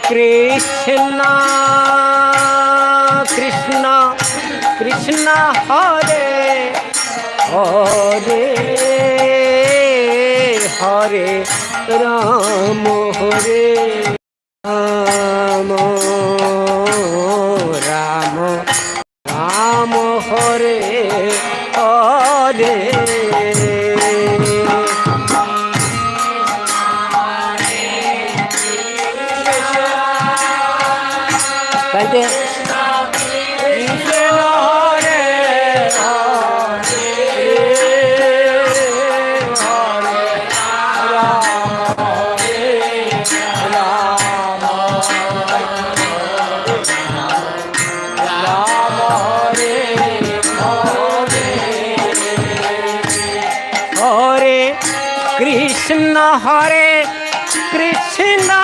कृष्ण कृष्ण कृष्ण हरे हरे हरे राम हरे राम राम राम हरे हरे कहते कृष्ण हरे कृष्ण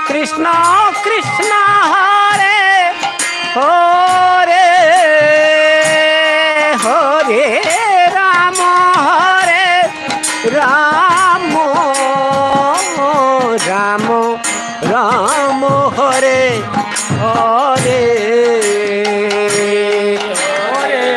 कृष्ण कृष्ण हरे हरे हरे राम राम राम राम हरे हरे हरे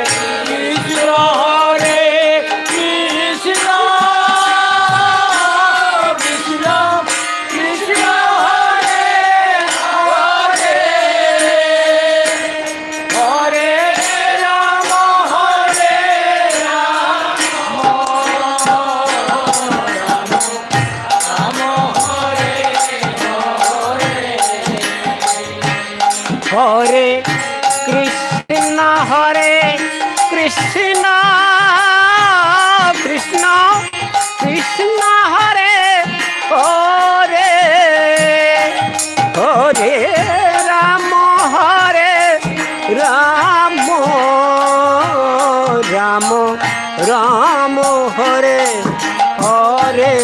कृष्ण कृष्ण कृष्ण हरे हरे हरे राम राम राम हरे हरे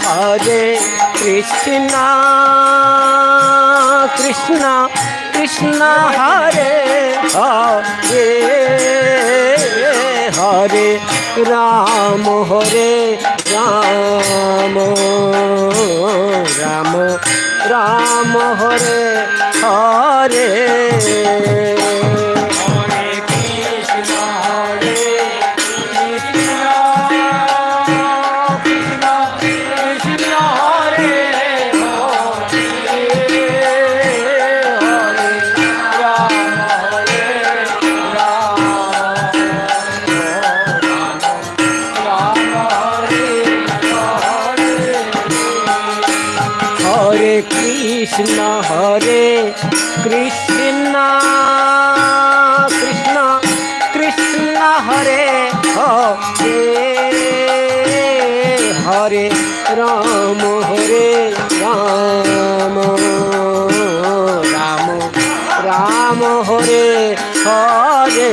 हरे कृष्ण कृष्ण कृष्ण हरे हरे हरे राम राम राम हरे हरे हरे कृष्ण कृष्ण कृष्ण हरे हरे हरे राम राम राम हरे हरे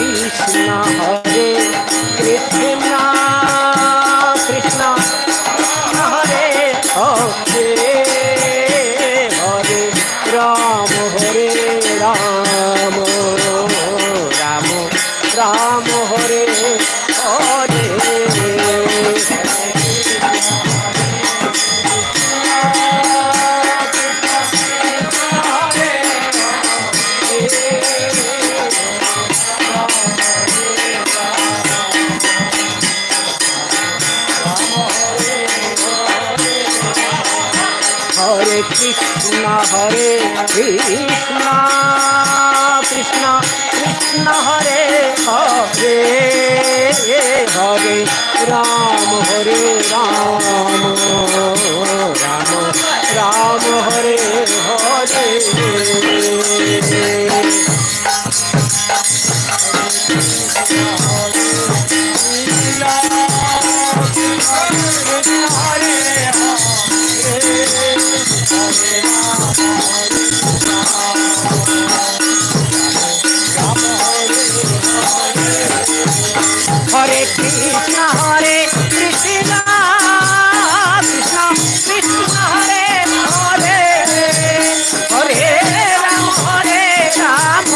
কৃষ্ণ হরে কৃষ্ণ কৃষ্ণ হরে হরে হরে রাম হরে রাম রাম রাম হরে হরে हरे कृष्ण कृष्ण कृष्ण हरे हरे हरे राम राम राम हरे हरे हरे कृष्ण कृष्ण कृष्ण हरे हरे हरे राम राम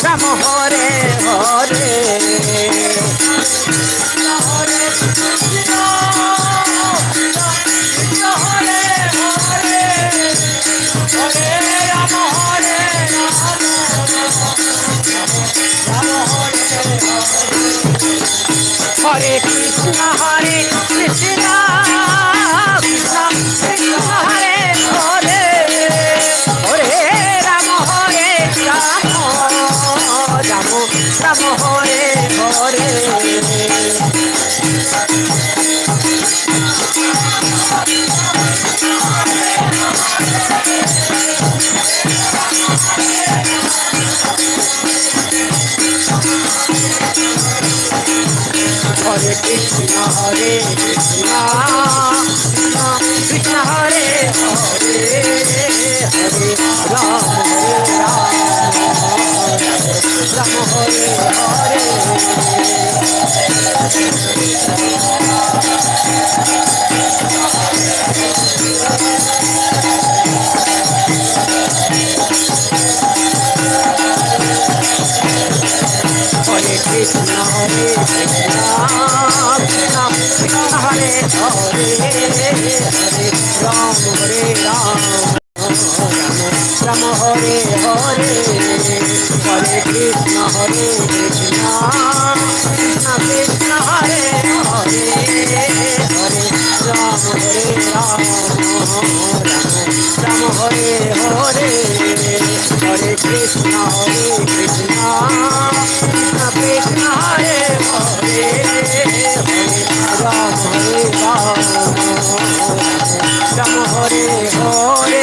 राम हरे हरे हरे कृष्ण हरे हरे हरे राम हरे कृष्ण कृष्ण कृष्ण हरे हरे हरे राम राम राम हरे हरे हरे कृष्ण कृष्ण कृष्ण हरे हरे हरे राम राम हरे हरे हरे कृष्ण कृष्ण कृष्ण हरे हरे हरे राम राम हरे हरे हरे कृष्ण कृष्ण कृष्ण हरे हरे हरे राम राम हरे हरे हरे कृष्ण कृष्ण कृष्ण हरे हरे हरे राम हरे हरे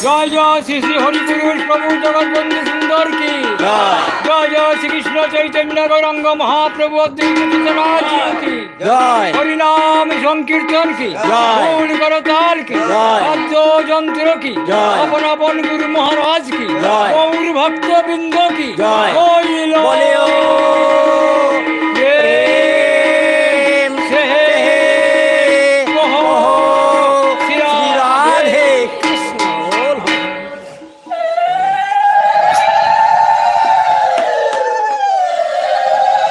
जय जय श्री श्री हरिपुरुष प्रभु जगतबंधु सुंदर की जय जय श्री कृष्ण चैतन्य गौरांग महाप्रभु अद्वैत की जय हरिनाम संकीर्तन की जय करताल की वाद्य यंत्र की जय अपन अपन गुरु महाराज की जय गौर भक्त बिंद की जय बोलो